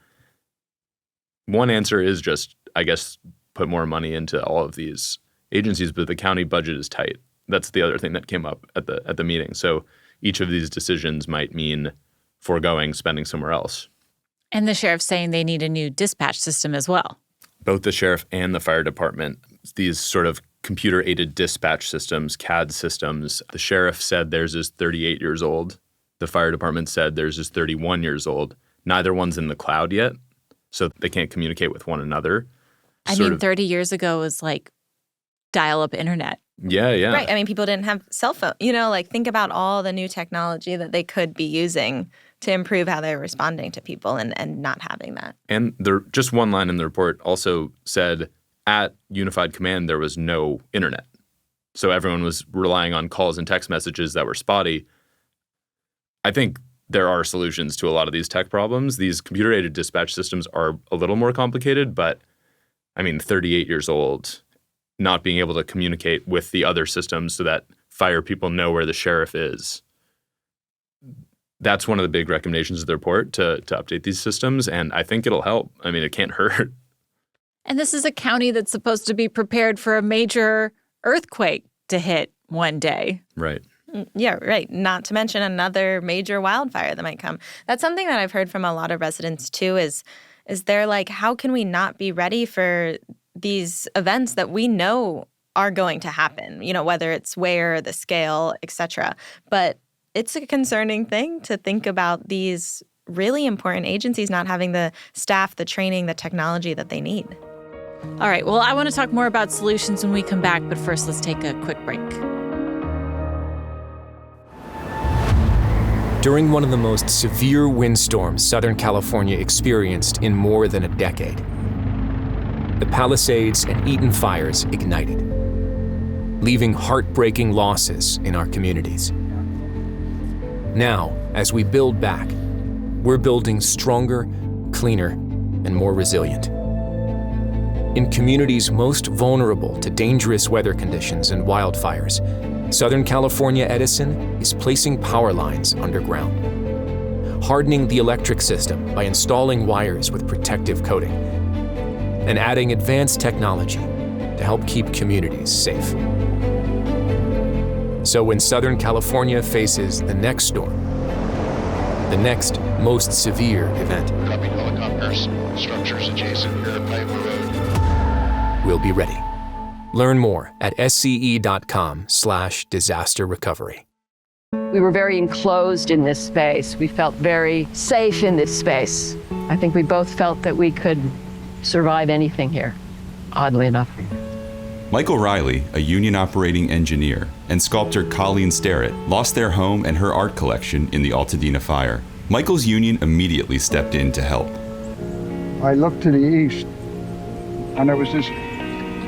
one answer is just, I guess, put more money into all of these agencies, but the county budget is tight. That's the other thing that came up at the meeting. So each of these decisions might mean foregoing spending somewhere else. And the sheriff's saying they need a new dispatch system as well. Both the sheriff and the fire department, these sort of computer-aided dispatch systems, CAD systems, the sheriff said theirs is 38 years old. The fire department said theirs is 31 years old. Neither one's in the cloud yet, so they can't communicate with one another. I mean, 30 years ago was like dial-up internet. Yeah. Right. I mean, people didn't have cell phone. Think about all the new technology that they could be using to improve how they're responding to people and not having that. And just one line in the report also said at Unified Command, there was no internet. So everyone was relying on calls and text messages that were spotty. I think there are solutions to a lot of these tech problems. These computer-aided dispatch systems are a little more complicated, but 38 years old, not being able to communicate with the other systems so that fire people know where the sheriff is. That's one of the big recommendations of the report, to update these systems, and I think it'll help. It can't hurt. And this is a county that's supposed to be prepared for a major earthquake to hit one day. Right. Yeah, right. Not to mention another major wildfire that might come. That's something that I've heard from a lot of residents too, is they're like, how can we not be ready for these events that we know are going to happen, whether it's where, the scale, etc. But it's a concerning thing to think about these really important agencies not having the staff, the training, the technology that they need. All right. Well, I want to talk more about solutions when we come back, but first let's take a quick break. During one of the most severe windstorms Southern California experienced in more than a decade, the Palisades and Eaton fires ignited, leaving heartbreaking losses in our communities. Now, as we build back, we're building stronger, cleaner, and more resilient. In communities most vulnerable to dangerous weather conditions and wildfires, Southern California Edison is placing power lines underground, hardening the electric system by installing wires with protective coating, and adding advanced technology to help keep communities safe. So when Southern California faces the next storm, the next most severe event, Copy helicopters, structures adjacent here at Pioneer Road. we'll be ready. Learn more at sce.com/disaster recovery. We were very enclosed in this space. We felt very safe in this space. I think we both felt that we could survive anything here, oddly enough. Michael Riley, a union operating engineer, and sculptor Colleen Starrett lost their home and her art collection in the Altadena fire. Michael's union immediately stepped in to help. I looked to the east, and there was this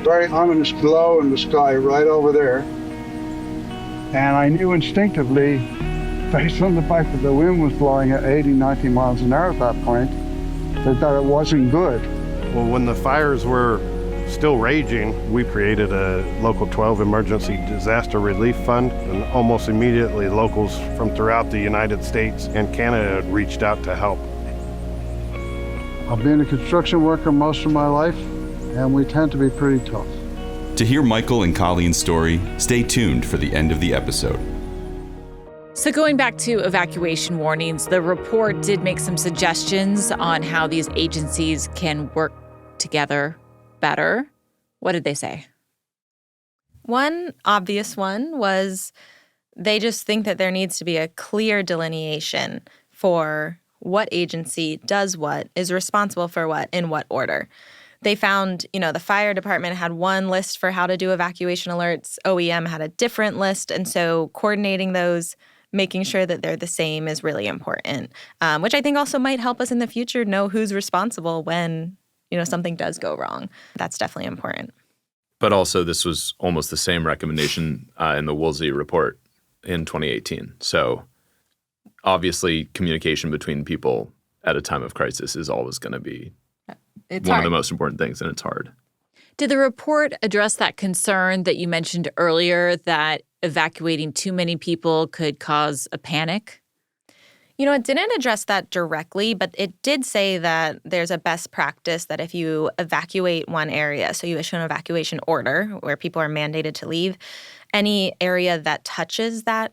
very ominous glow in the sky right over there. And I knew instinctively, based on the fact that the wind was blowing at 80, 90 miles an hour at that point, that it wasn't good. Well, when the fires were still raging, we created a Local 12 Emergency Disaster Relief Fund, and almost immediately locals from throughout the United States and Canada reached out to help. I've been a construction worker most of my life, and we tend to be pretty tough. To hear Michael and Colleen's story, stay tuned for the end of the episode. So going back to evacuation warnings, the report did make some suggestions on how these agencies can work together better. What did they say? One obvious one was they just think that there needs to be a clear delineation for what agency does what, is responsible for what, in what order. They found, the fire department had one list for how to do evacuation alerts. OEM had a different list. And so coordinating those, making sure that they're the same is really important, which I think also might help us in the future know who's responsible when, something does go wrong. That's definitely important. But also this was almost the same recommendation in the Woolsey report in 2018. So obviously communication between people at a time of crisis is always going to be one of the most important things, and it's hard. Did the report address that concern that you mentioned earlier that evacuating too many people could cause a panic? It didn't address that directly, but it did say that there's a best practice that if you evacuate one area, so you issue an evacuation order where people are mandated to leave, any area that touches that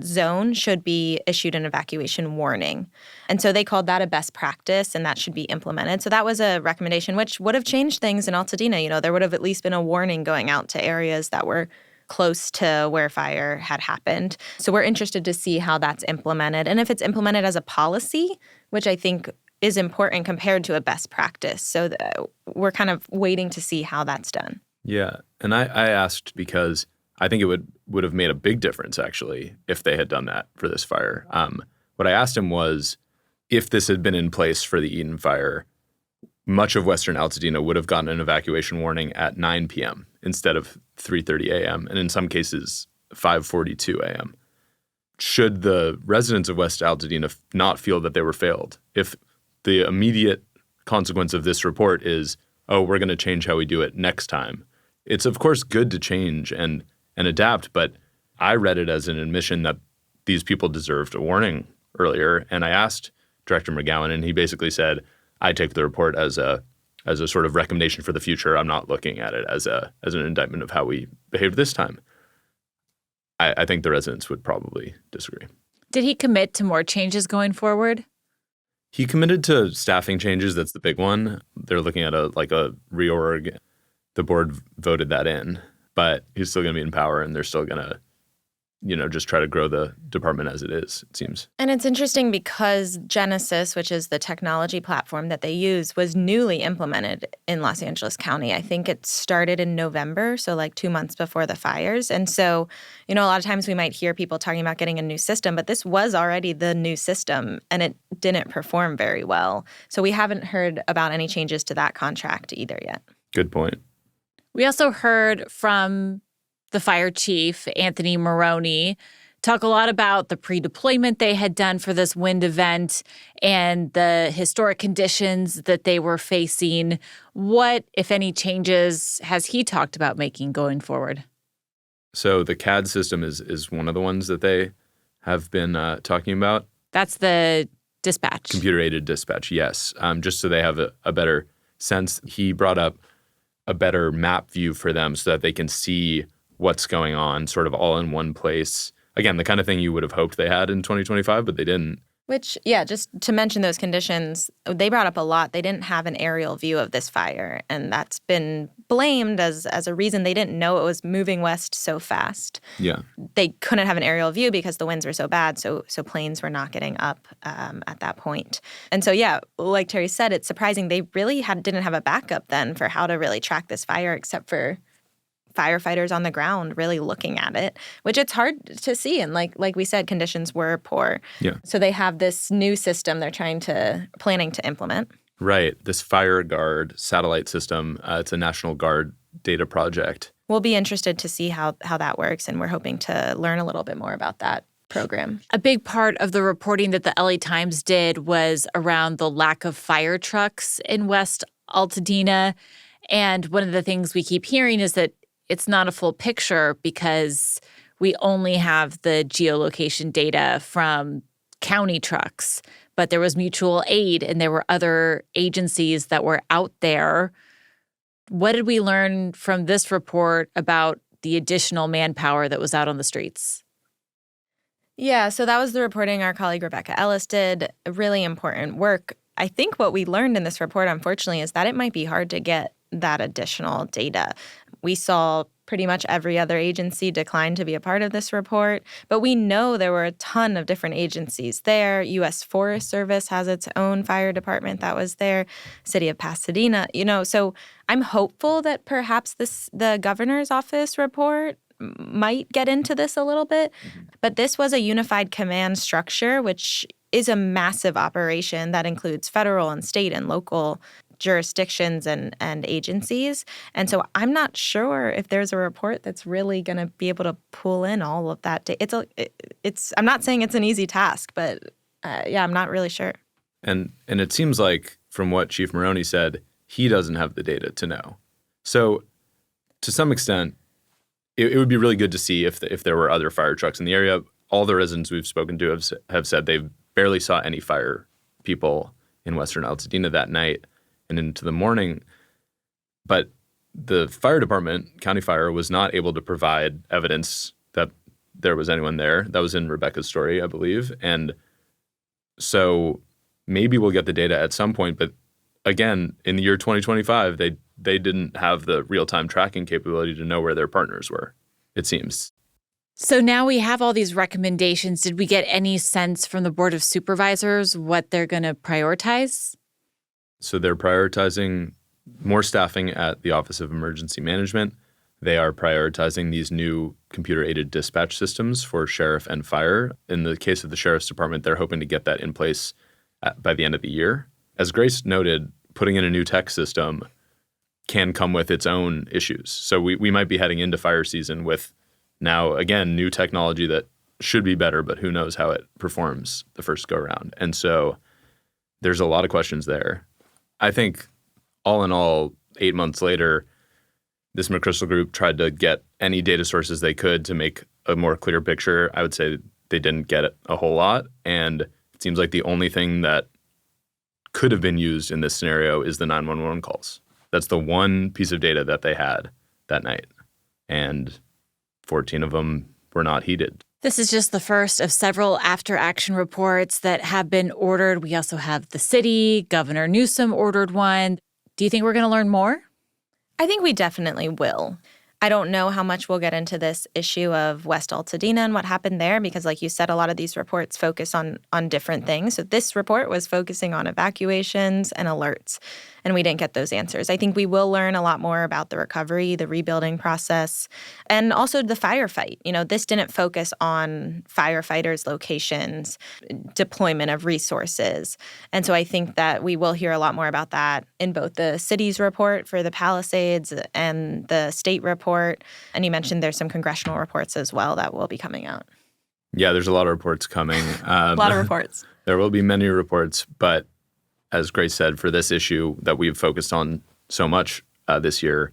zone should be issued an evacuation warning. And so they called that a best practice, and that should be implemented. So that was a recommendation, which would have changed things in Altadena. There would have at least been a warning going out to areas that were close to where fire had happened. So we're interested to see how that's implemented. And if it's implemented as a policy, which I think is important compared to a best practice. So we're kind of waiting to see how that's done. Yeah. And I asked because I think it would have made a big difference, actually, if they had done that for this fire. What I asked him was, if this had been in place for the Eaton Fire, much of Western Altadena would have gotten an evacuation warning at 9 p.m. instead of 3:30 a.m., and in some cases, 5:42 a.m. Should the residents of West Altadena not feel that they were failed? If the immediate consequence of this report is, oh, we're going to change how we do it next time, it's of course good to change and adapt, but I read it as an admission that these people deserved a warning earlier. And I asked Director McGowan, and he basically said, I take the report as a sort of recommendation for the future. I'm not looking at it as an indictment of how we behaved this time. I think the residents would probably disagree. Did he commit to more changes going forward? He committed to staffing changes. That's the big one. They're looking at a reorg. The board voted that in, but he's still going to be in power, and they're still going to, just try to grow the department as it is, it seems. And it's interesting because Genesis, which is the technology platform that they use, was newly implemented in Los Angeles County. I think it started in November, so 2 months before the fires. And so, a lot of times we might hear people talking about getting a new system, but this was already the new system, and it didn't perform very well. So we haven't heard about any changes to that contract either yet. Good point. We also heard from the fire chief, Anthony Maroney, talk a lot about the pre-deployment they had done for this wind event and the historic conditions that they were facing. What, if any, changes has he talked about making going forward? So the CAD system is one of the ones that they have been talking about. That's the dispatch. Computer-aided dispatch, yes. Just so they have a better sense. He brought up a better map view for them so that they can see what's going on sort of all in one place. Again, the kind of thing you would have hoped they had in 2025, but they didn't. Which, just to mention those conditions, they brought up a lot. They didn't have an aerial view of this fire, and that's been blamed as a reason they didn't know it was moving west so fast. Yeah. They couldn't have an aerial view because the winds were so bad, so planes were not getting up at that point. And so, like Terry said, it's surprising they really didn't have a backup then for how to really track this fire except for firefighters on the ground really looking at it, which it's hard to see. And like we said, conditions were poor. Yeah. So they have this new system they're planning to implement. Right. This Fire Guard satellite system, it's a National Guard data project. We'll be interested to see how that works, and we're hoping to learn a little bit more about that program. A big part of the reporting that the LA Times did was around the lack of fire trucks in West Altadena. And one of the things we keep hearing is that it's not a full picture because we only have the geolocation data from county trucks. But there was mutual aid and there were other agencies that were out there. What did we learn from this report about the additional manpower that was out on the streets? Yeah, so that was the reporting our colleague Rebecca Ellis did. Really important work. I think what we learned in this report, unfortunately, is that it might be hard to get that additional data. We saw pretty much every other agency decline to be a part of this report, but we know there were a ton of different agencies there. U.S. Forest Service has its own fire department that was there, City of Pasadena, so I'm hopeful that perhaps the governor's office report might get into this a little bit, but this was a unified command structure, which is a massive operation that includes federal and state and local jurisdictions and agencies. And so I'm not sure if there's a report that's really going to be able to pull in all of that data. I'm not saying it's an easy task, but I'm not really sure. And it seems like from what Chief Maroney said, he doesn't have the data to know. So to some extent, it would be really good to see if there were other fire trucks in the area. All the residents we've spoken to have said they barely saw any fire people in Western Altadena that night and into the morning. But the fire department, County Fire, was not able to provide evidence that there was anyone there. That was in Rebecca's story, I believe. And so maybe we'll get the data at some point. But again, in the year 2025, they didn't have the real-time tracking capability to know where their partners were, it seems. So now we have all these recommendations. Did we get any sense from the Board of Supervisors what they're going to prioritize? So they're prioritizing more staffing at the Office of Emergency Management. They are prioritizing these new computer-aided dispatch systems for sheriff and fire. In the case of the sheriff's department, they're hoping to get that in place by the end of the year. As Grace noted, putting in a new tech system can come with its own issues. So we might be heading into fire season with now, again, new technology that should be better, but who knows how it performs the first go-around. And so there's a lot of questions there. I think all in all, 8 months later, this McChrystal Group tried to get any data sources they could to make a more clear picture. I would say they didn't get a whole lot. And it seems like the only thing that could have been used in this scenario is the 911 calls. That's the one piece of data that they had that night. And 14 of them were not heeded. This is just the first of several after-action reports that have been ordered. We also have the city. Governor Newsom ordered one. Do you think we're going to learn more? I think we definitely will. I don't know how much we'll get into this issue of West Altadena and what happened there because, like you said, a lot of these reports focus on different things. So this report was focusing on evacuations and alerts, and we didn't get those answers. I think we will learn a lot more about the recovery, the rebuilding process, and also the firefight. This didn't focus on firefighters' locations, deployment of resources. And so I think that we will hear a lot more about that in both the city's report for the Palisades and the state report. And you mentioned there's some congressional reports as well that will be coming out. Yeah, there's a lot of reports coming. A lot of reports. There will be many reports, but as Grace said, for this issue that we've focused on so much this year,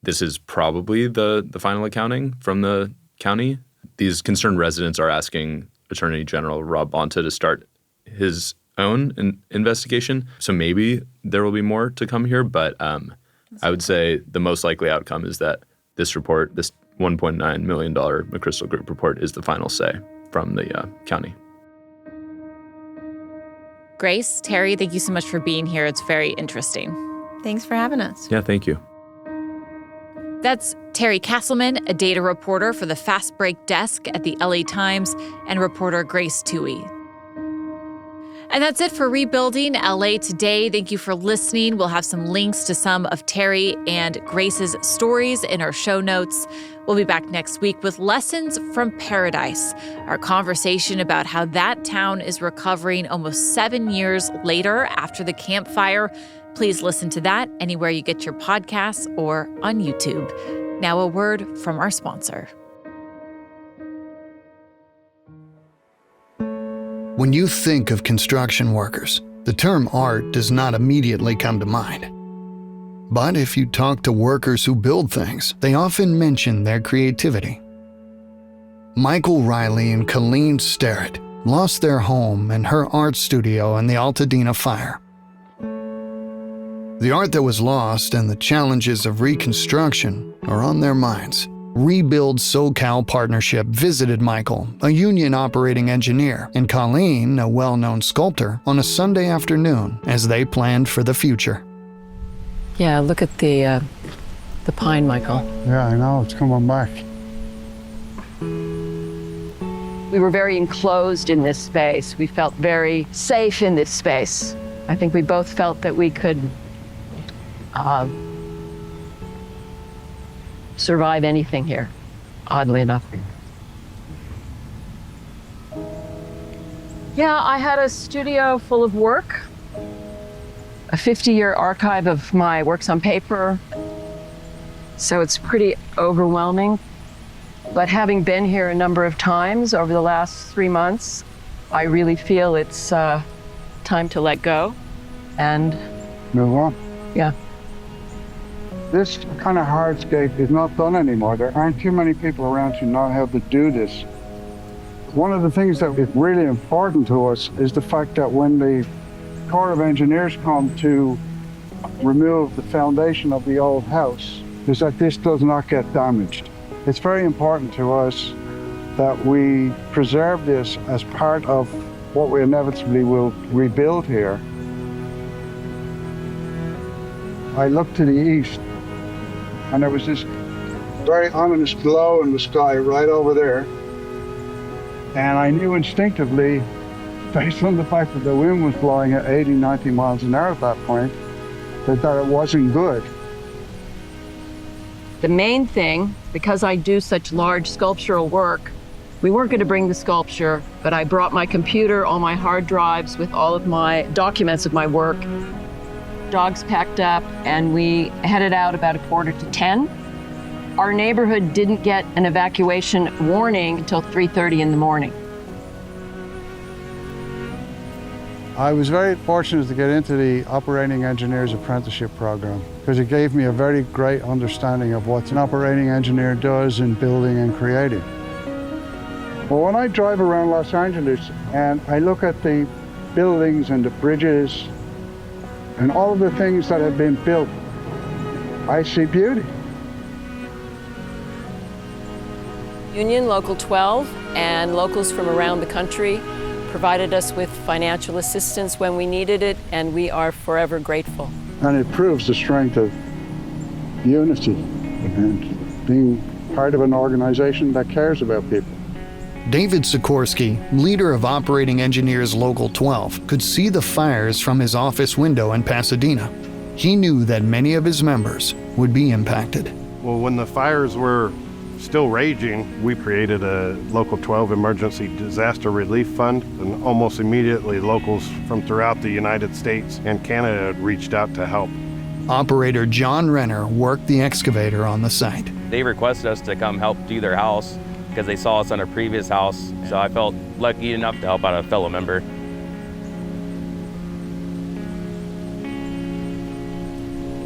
this is probably the final accounting from the county. These concerned residents are asking Attorney General Rob Bonta to start his own investigation. So maybe there will be more to come here, but I would say the most likely outcome is that this report, this $1.9 million McChrystal Group report, is the final say from the county. Grace, Terry, thank you so much for being here. It's very interesting. Thanks for having us. Yeah, thank you. That's Terry Castleman, a data reporter for the Fast Break Desk at the LA Times, and reporter Grace Toohey. And that's it for Rebuilding LA Today. Thank you for listening. We'll have some links to some of Terry and Grace's stories in our show notes. We'll be back next week with Lessons from Paradise, our conversation about how that town is recovering almost 7 years later after the Camp Fire. Please listen to that anywhere you get your podcasts or on YouTube. Now a word from our sponsor. When you think of construction workers, the term art does not immediately come to mind. But if you talk to workers who build things, they often mention their creativity. Michael Riley and Colleen Sterrett lost their home and her art studio in the Altadena Fire. The art that was lost and the challenges of reconstruction are on their minds. Rebuild SoCal Partnership visited Michael, a union operating engineer, and Colleen, a well-known sculptor, on a Sunday afternoon as they planned for the future. Yeah, look at the pine, Michael. Yeah, I know, it's coming back. We were very enclosed in this space. We felt very safe in this space. I think we both felt that we could survive anything here, oddly enough. Yeah, I had a studio full of work, a 50-year archive of my works on paper, so it's pretty overwhelming. But having been here a number of times over the last 3 months, I really feel it's time to let go and move on. Yeah. This kind of hardscape is not done anymore. There aren't too many people around who know how to do this. One of the things that is really important to us is the fact that when the Corps of Engineers come to remove the foundation of the old house, is that this does not get damaged. It's very important to us that we preserve this as part of what we inevitably will rebuild here. I looked to the east, and there was this very ominous glow in the sky right over there. And I knew instinctively, based on the fact that the wind was blowing at 80, 90 miles an hour at that point, that it wasn't good. The main thing, because I do such large sculptural work, we weren't going to bring the sculpture, but I brought my computer, all my hard drives with all of my documents of my work. Dogs packed up, and we headed out about 9:45. Our neighborhood didn't get an evacuation warning until 3:30 in the morning. I was very fortunate to get into the Operating Engineers Apprenticeship Program because it gave me a very great understanding of what an operating engineer does in building and creating. Well, when I drive around Los Angeles and I look at the buildings and the bridges and all of the things that have been built, I see beauty. Union Local 12 and locals from around the country provided us with financial assistance when we needed it, and we are forever grateful. And it proves the strength of unity and being part of an organization that cares about people. David Sikorsky, leader of Operating Engineers Local 12, could see the fires from his office window in Pasadena. He knew that many of his members would be impacted. Well, when the fires were still raging, we created a Local 12 Emergency Disaster Relief Fund, and almost immediately locals from throughout the United States and Canada reached out to help. Operator John Renner worked the excavator on the site. They requested us to come help do their house because they saw us on a previous house, so I felt lucky enough to help out a fellow member.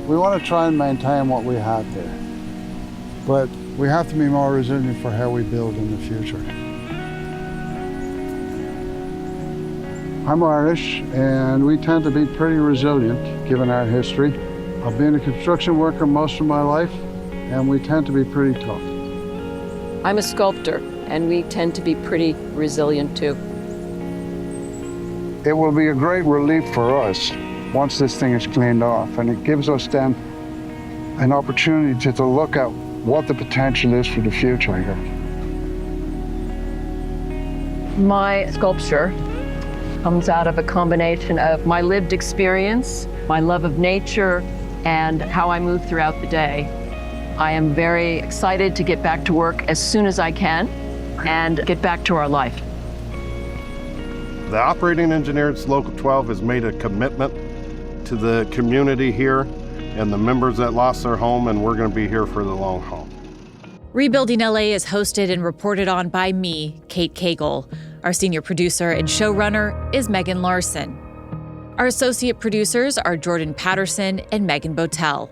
We want to try and maintain what we have here, but we have to be more resilient for how we build in the future. I'm Irish, and we tend to be pretty resilient given our history. I've been a construction worker most of my life, and we tend to be pretty tough. I'm a sculptor, and we tend to be pretty resilient too. It will be a great relief for us once this thing is cleaned off, and it gives us then an opportunity to look at what the potential is for the future here. My sculpture comes out of a combination of my lived experience, my love of nature, and how I move throughout the day. I am very excited to get back to work as soon as I can and get back to our life. The operating engineers Local 12 has made a commitment to the community here and the members that lost their home, and we're going to be here for the long haul. Rebuilding LA is hosted and reported on by me, Kate Cagle. Our senior producer and showrunner is Megan Larson. Our associate producers are Jordan Patterson and Megan Botel.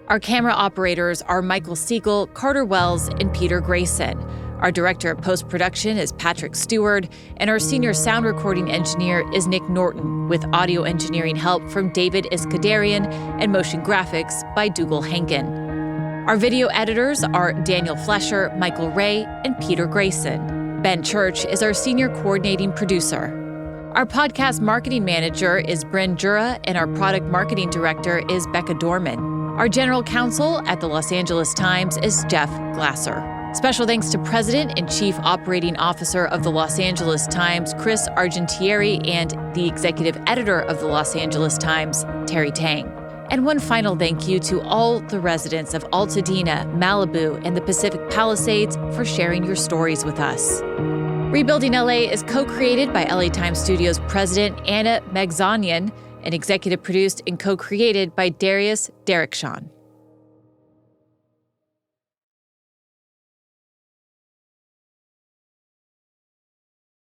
Our camera operators are Michael Siegel, Carter Wells, and Peter Grayson. Our director of post-production is Patrick Stewart, and our senior sound recording engineer is Nick Norton, with audio engineering help from David Iskadarian and motion graphics by Dougal Henkin. Our video editors are Daniel Flesher, Michael Ray, and Peter Grayson. Ben Church is our senior coordinating producer. Our podcast marketing manager is Bryn Jura, and our product marketing director is Becca Dorman. Our general counsel at the Los Angeles Times is Jeff Glasser. Special thanks to President and Chief Operating Officer of the Los Angeles Times, Chris Argentieri, and the Executive Editor of the Los Angeles Times, Terry Tang. And one final thank you to all the residents of Altadena, Malibu, and the Pacific Palisades for sharing your stories with us. Rebuilding LA is co-created by LA Times Studios President Anna Magzanian and executive produced and co-created by Darius Derrickson.